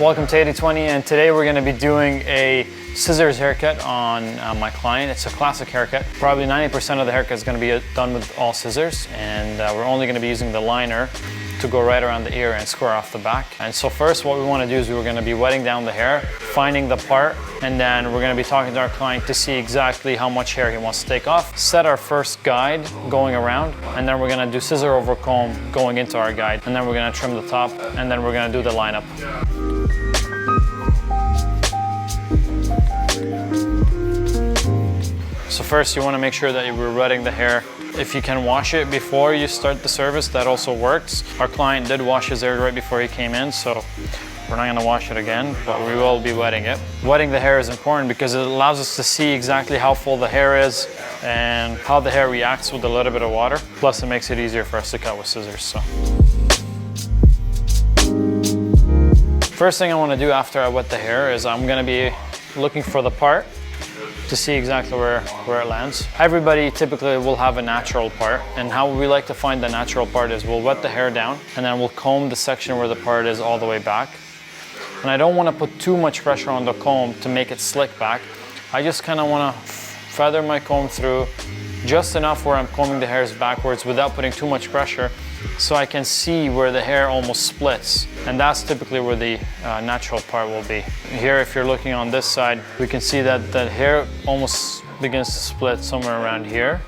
Welcome to 80/20, and today we're going to be doing a scissors haircut on my client. It's a classic haircut. Probably 90% of the haircut is going to be done with all scissors, and we're only going to be using the liner to go right around the ear and square off the back. And so first what we want to do is we're going to be wetting down the hair, finding the part, and then we're going to be talking to our client to see exactly how much hair he wants to take off. Set our first guide going around, and then we're going to do scissor over comb going into our guide, and then we're going to trim the top, and then we're going to do the lineup. So first you want to make sure that you're wetting the hair. If you can wash it before you start the service, that also works. Our client did wash his hair right before he came in, so we're not going to wash it again, but we will be wetting it. Wetting the hair is important because it allows us to see exactly how full the hair is and how the hair reacts with a little bit of water. Plus it makes it easier for us to cut with scissors. So first thing I want to do after I wet the hair is I'm going to be looking for the part to see exactly where it lands. Everybody typically will have a natural part, and how we like to find the natural part is we'll wet the hair down and then we'll comb the section where the part is all the way back. And I don't want to put too much pressure on the comb to make it slick back. I just kind of want to feather my comb through just enough where I'm combing the hairs backwards without putting too much pressure, so I can see where the hair almost splits. And that's typically where the natural part will be. Here, if you're looking on this side, we can see that the hair almost begins to split somewhere around here.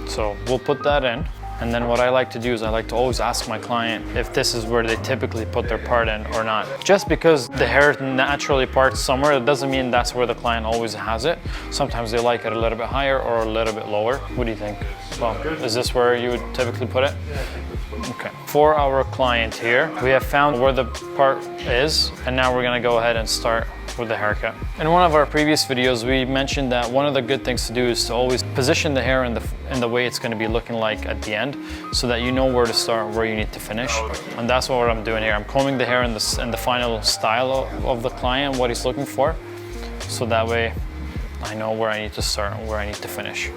So we'll put that in. And then what I like to do is I like to always ask my client if this is where they typically put their part in or not. Just because the hair naturally parts somewhere, it doesn't mean that's where the client always has it. Sometimes they like it a little bit higher or a little bit lower. What do you think? Well, is this where you would typically put it? Okay. For our client here, we have found where the part is, and now we're gonna go ahead and start with the haircut. In one of our previous videos, we mentioned that one of the good things to do is to always position the hair in the way it's going to be looking like at the end, so that you know where to start and where you need to finish. And that's what I'm doing here. I'm combing the hair in the final style of the client, what he's looking for, so that way I know where I need to start and where I need to finish.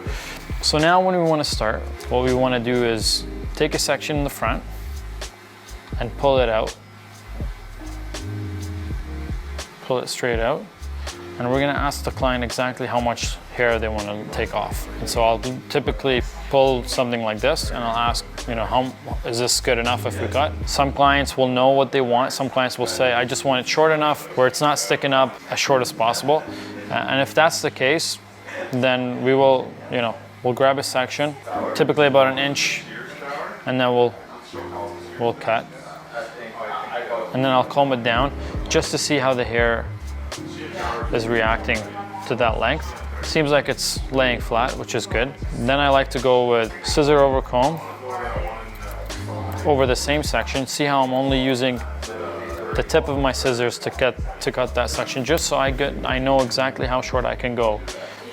So now when we want to start, what we want to do is take a section in the front and pull it out. Pull it straight out, and we're going to ask the client exactly how much hair they want to take off. And so I'll typically pull something like this, and I'll ask, how is this good enough if we cut? Some clients will know what they want. Some clients will say, I just want it short enough where it's not sticking up as short as possible. And if that's the case, then we will, we'll grab a section, typically about 1 inch, and then we'll cut. And then I'll comb it down just to see how the hair is reacting to that length. Seems like it's laying flat, which is good. Then I like to go with scissor over comb over the same section. See how I'm only using the tip of my scissors to cut that section, just so I know exactly how short I can go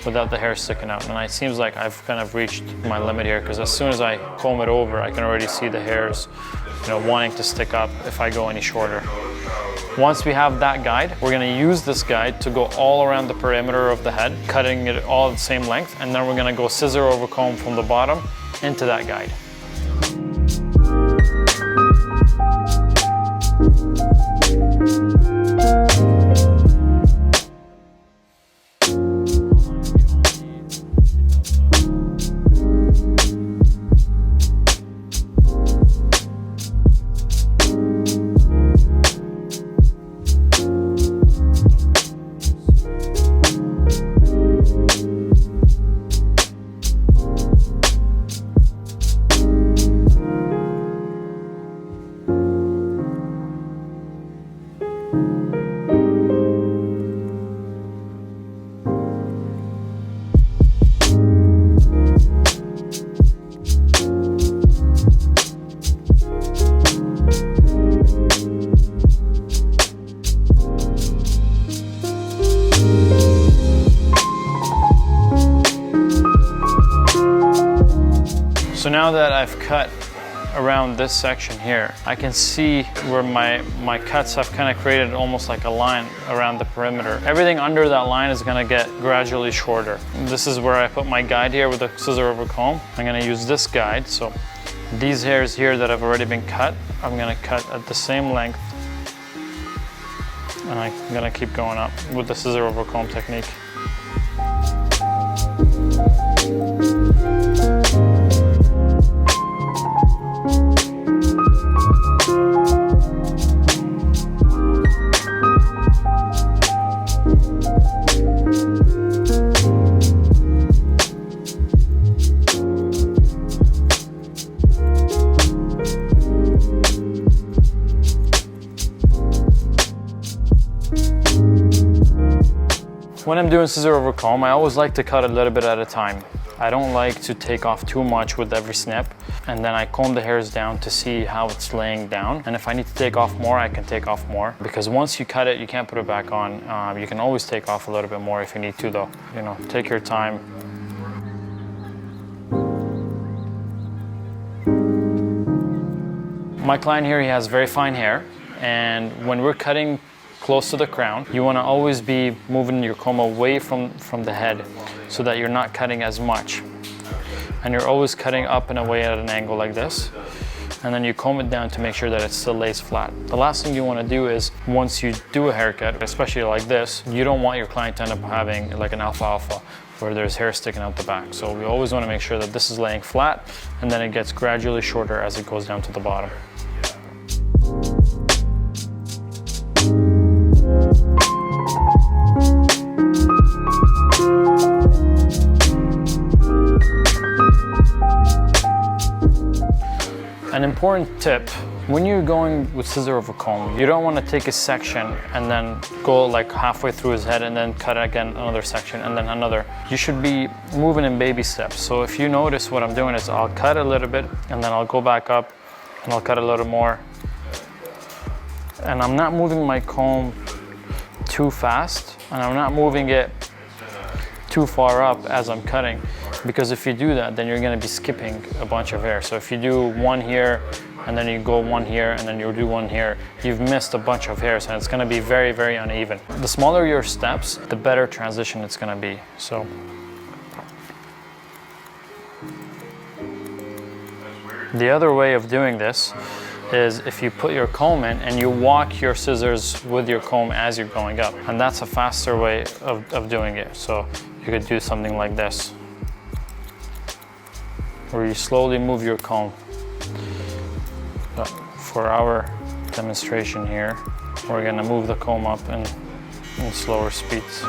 without the hair sticking out. And it seems like I've kind of reached my limit here, because as soon as I comb it over, I can already see the hairs wanting to stick up if I go any shorter. Once we have that guide, we're going to use this guide to go all around the perimeter of the head, cutting it all the same length, and then we're going to go scissor over comb from the bottom into that guide. So now that I've cut around this section here, I can see where my cuts have kind of created almost like a line around the perimeter. Everything under that line is going to get gradually shorter. This is where I put my guide here with the scissor over comb. I'm going to use this guide. So These hairs here that have already been cut, I'm gonna cut at the same length, and I'm gonna keep going up with the scissor over comb technique. When I'm doing scissor over comb, I always like to cut a little bit at a time. I don't like to take off too much with every snip, and then I comb the hairs down to see how it's laying down. And if I need to take off more, I can take off more, because once you cut it, you can't put it back on. You can always take off a little bit more if you need to, though. You know, take your time. My client here, he has very fine hair, and when we're cutting close to the crown, you want to always be moving your comb away from the head so that you're not cutting as much. And you're always cutting up and away at an angle like this. And then you comb it down to make sure that it still lays flat. The last thing you want to do is, once you do a haircut, especially like this, you don't want your client to end up having like an alfalfa where there's hair sticking out the back. So we always want to make sure that this is laying flat, and then it gets gradually shorter as it goes down to the bottom. An important tip, when you're going with scissor over comb, you don't want to take a section and then go like halfway through his head and then cut again another section and then another. You should be moving in baby steps. So if you notice, what I'm doing is I'll cut a little bit and then I'll go back up and I'll cut a little more. And I'm not moving my comb too fast, and I'm not moving it too far up as I'm cutting, because if you do that, then you're going to be skipping a bunch of hair. So if you do one here and then you go one here and then you do one here, you've missed a bunch of hairs, and it's going to be very, very uneven. The smaller your steps, the better transition it's going to be. So the other way of doing this is if you put your comb in and you walk your scissors with your comb as you're going up, and that's a faster way of doing it. So you could do something like this, where you slowly move your comb. But for our demonstration here, we're going to move the comb up in slower speeds.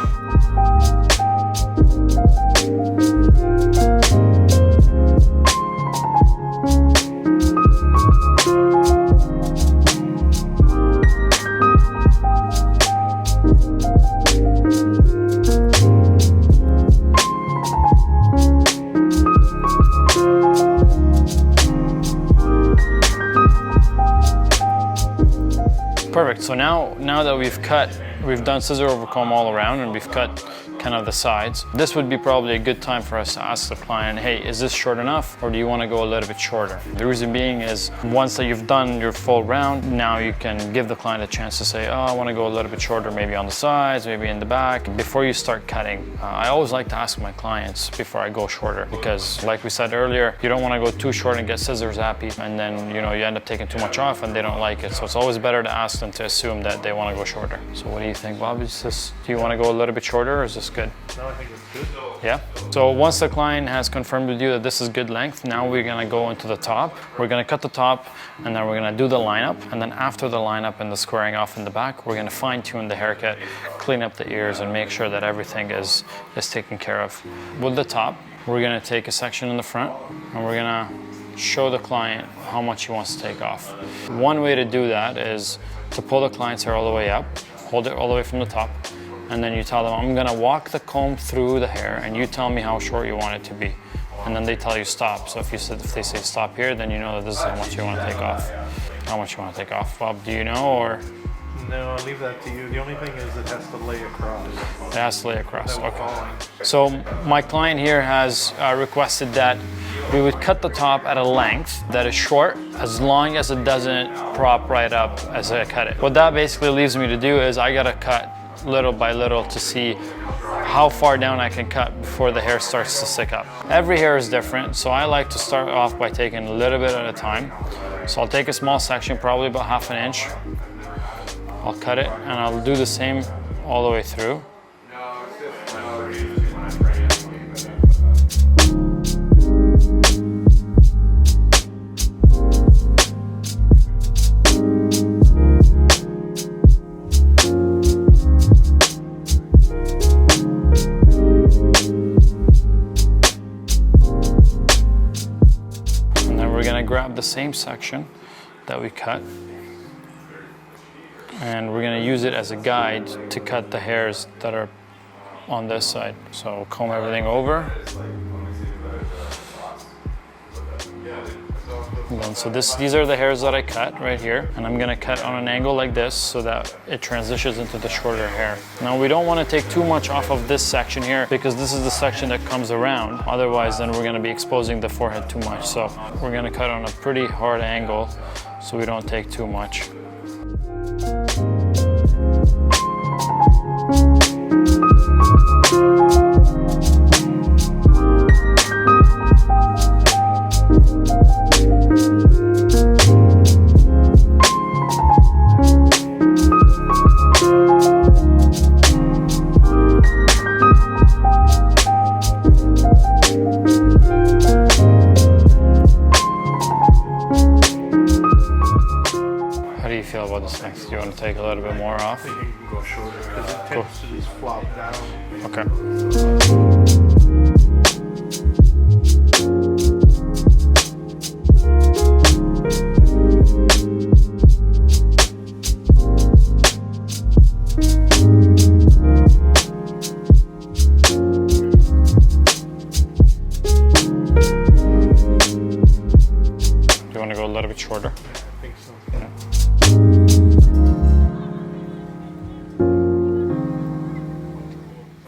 Perfect. So now that we've done scissor over comb all around and we've cut kind of the sides, this would be probably a good time for us to ask the client, hey, is this short enough, or do you want to go a little bit shorter? The reason being is, once that you've done your full round, now you can give the client a chance to say, oh, I want to go a little bit shorter, maybe on the sides, maybe in the back. Before you start cutting, I always like to ask my clients before I go shorter, because like we said earlier, you don't want to go too short and get scissors happy, and then you end up taking too much off and they don't like it. So it's always better to ask them to assume that they want to go shorter. So what do you think, Bob? Do you want to go a little bit shorter, or is this good? No, I think it's good. Yeah? So once the client has confirmed with you that this is good length, now we're going to go into the top. We're going to cut the top, and then we're going to do the lineup. And then after the lineup and the squaring off in the back, we're going to fine tune the haircut, clean up the ears, and make sure that everything is taken care of. With the top, we're going to take a section in the front, and we're going to show the client how much he wants to take off. One way to do that is to pull the client's hair all the way up, hold it all the way from the top, and then you tell them, I'm gonna walk the comb through the hair and you tell me how short you want it to be. And then they tell you stop. So if they say stop here, then you know that this is how much you want to take off. How much you want to take off. Bob, do you know, or? No, I'll leave that to you. The only thing is it has to lay across. It has to lay across, okay. So my client here has requested that we would cut the top at a length that is short, as long as it doesn't prop right up as I cut it. What that basically leaves me to do is I gotta cut little by little to see how far down I can cut before the hair starts to stick up. Every hair is different, so I like to start off by taking a little bit at a time. So I'll take a small section, probably about 1/2 inch. I'll cut it and I'll do the same all the way through. And then we're gonna grab the same section that we cut, and we're gonna use it as a guide to cut the hairs that are on this side. So we'll comb everything over. And then, so these are the hairs that I cut right here, and I'm gonna cut on an angle like this so that it transitions into the shorter hair. Now we don't wanna take too much off of this section here because this is the section that comes around. Otherwise, then we're gonna be exposing the forehead too much. So we're gonna cut on a pretty hard angle so we don't take too much. How do you feel about this next? Do you want to take a little bit more off? I think you can go shorter because it tends to just flop down. Okay. Do you want to go a little bit shorter? I think so.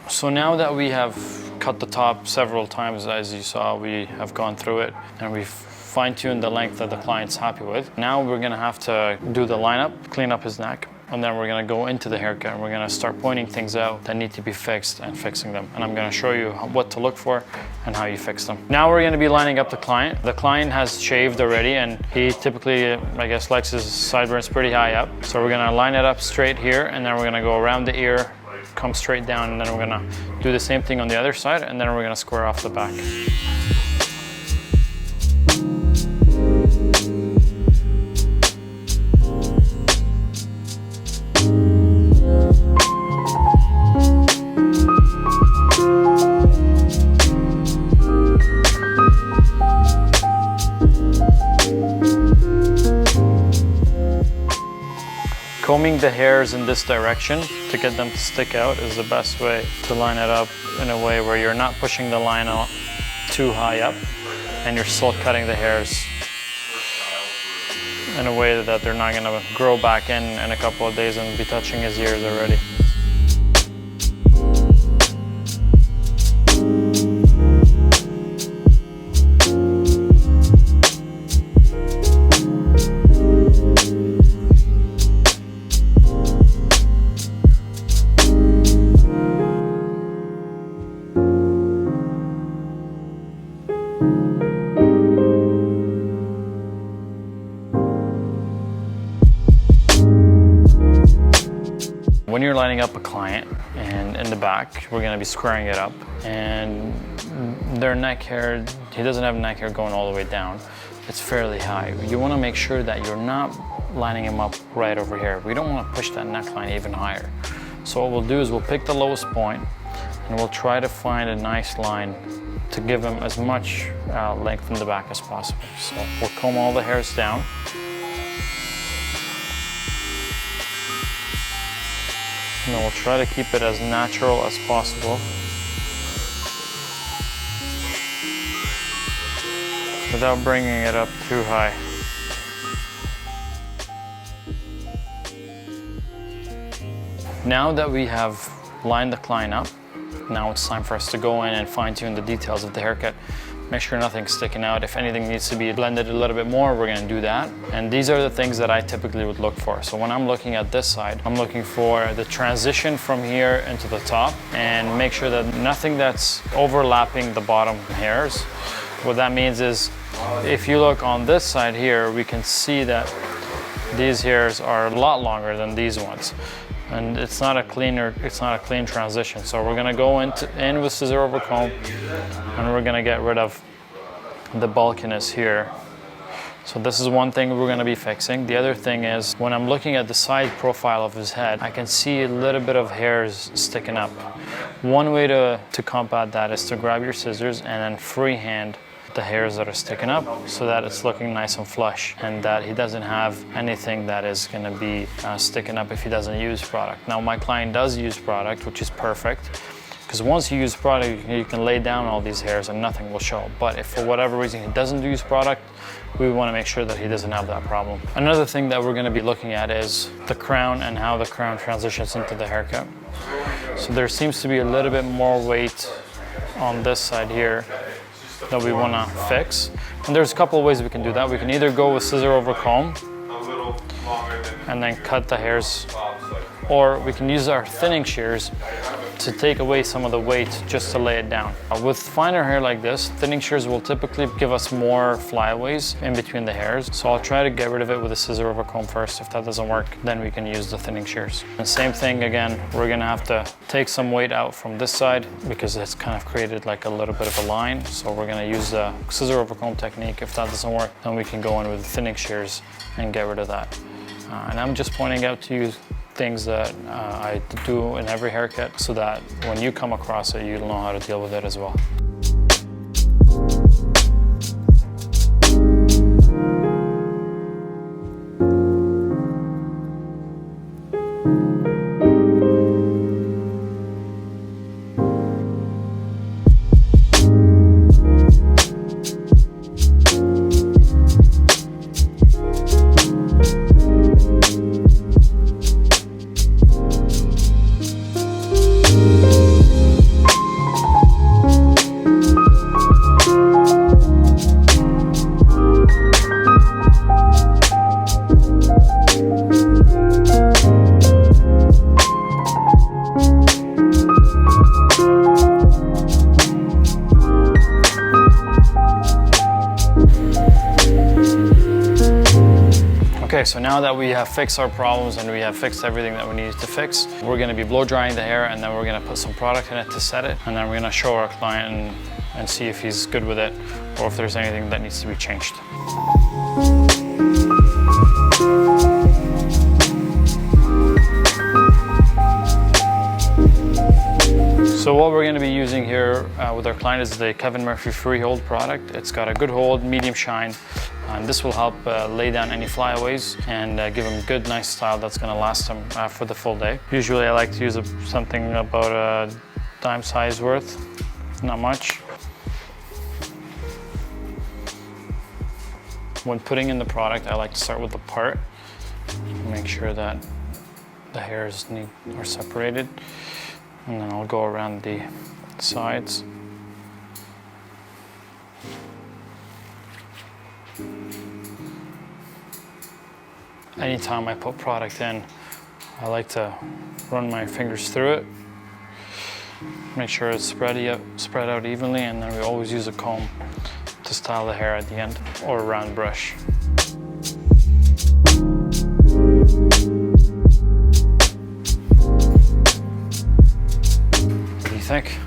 So now that we have cut the top several times, as you saw, we have gone through it and we've fine-tuned the length that the client's happy with. Now we're gonna have to do the lineup, clean up his neck, and then we're gonna go into the haircut and we're gonna start pointing things out that need to be fixed and fixing them. And I'm gonna show you what to look for and how you fix them. Now we're gonna be lining up the client. The client has shaved already and he typically, I guess, likes his sideburns pretty high up. So we're gonna line it up straight here and then we're gonna go around the ear, come straight down, and then we're gonna do the same thing on the other side, and then we're gonna square off the back. Combing the hairs in this direction to get them to stick out is the best way to line it up in a way where you're not pushing the line out too high up and you're still cutting the hairs in a way that they're not gonna grow back in a couple of days and be touching his ears already. When you're lining up a client and in the back, we're gonna be squaring it up, and their neck hair, he doesn't have neck hair going all the way down. It's fairly high. You wanna make sure that you're not lining him up right over here. We don't wanna push that neckline even higher. So what we'll do is we'll pick the lowest point and we'll try to find a nice line to give him as much length in the back as possible. So we'll comb all the hairs down. And then we'll try to keep it as natural as possible without bringing it up too high. Now that we have lined the client up, now it's time for us to go in and fine-tune the details of the haircut. make sure nothing's sticking out. If anything needs to be blended a little bit more, we're gonna do that. And these are the things that I typically would look for. So when I'm looking at this side, I'm looking for the transition from here into the top and make sure that nothing that's overlapping the bottom hairs. What that means is, if you look on this side here, we can see that these hairs are a lot longer than these ones. And it's not a clean transition. So we're gonna go in with scissor-over-comb, and we're gonna get rid of the bulkiness here. So this is one thing we're gonna be fixing. The other thing is, when I'm looking at the side profile of his head, I can see a little bit of hairs sticking up. One way to combat that is to grab your scissors and then freehand the hairs that are sticking up so that it's looking nice and flush, and that he doesn't have anything that is going to be sticking up if he doesn't use product. Now my client does use product, which is perfect, because once you use product you can lay down all these hairs and nothing will show. But if for whatever reason he doesn't use product, we want to make sure that he doesn't have that problem. Another thing that we're going to be looking at is the crown and how the crown transitions into the haircut. So there seems to be a little bit more weight on this side here that we want to fix. And there's a couple of ways we can do that. We can either go with scissor-over-comb and then cut the hairs, or we can use our thinning shears to take away some of the weight just to lay it down. With finer hair like this, thinning shears will typically give us more flyaways in between the hairs. So I'll try to get rid of it with a scissor-over-comb first. If that doesn't work, then we can use the thinning shears. And same thing again, we're gonna have to take some weight out from this side because it's kind of created like a little bit of a line. So we're gonna use the scissor-over-comb technique. If that doesn't work, then we can go in with the thinning shears and get rid of that. And I'm just pointing out to you things that I do in every haircut so that when you come across it, you'll know how to deal with it as well. Okay, so now that we have fixed our problems and we have fixed everything that we needed to fix, we're gonna be blow drying the hair, and then we're gonna put some product in it to set it, and then we're gonna show our client and see if he's good with it or if there's anything that needs to be changed. So what we're going to be using here with our client is the Kevin Murphy Freehold product. It's got a good hold, medium shine, and this will help lay down any flyaways and give him good, nice style that's going to last him for the full day. Usually I like to use something about a dime size worth, not much. When putting in the product, I like to start with the part, make sure that the hairs are separated. And then I'll go around the sides. Anytime I put product in, I like to run my fingers through it, make sure it's spread out evenly, and then we always use a comb to style the hair at the end, or a round brush. Think?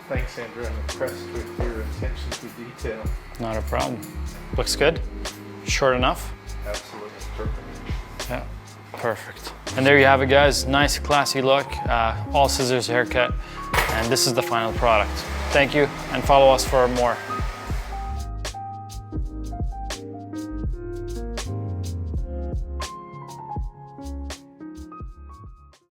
Thanks, Andrew. I'm impressed with your attention to detail. Not a problem. Looks good? Short enough? Absolutely perfect. Yeah, perfect. And there you have it, guys. Nice, classy look. All scissors haircut. And this is the final product. Thank you, and follow us for more.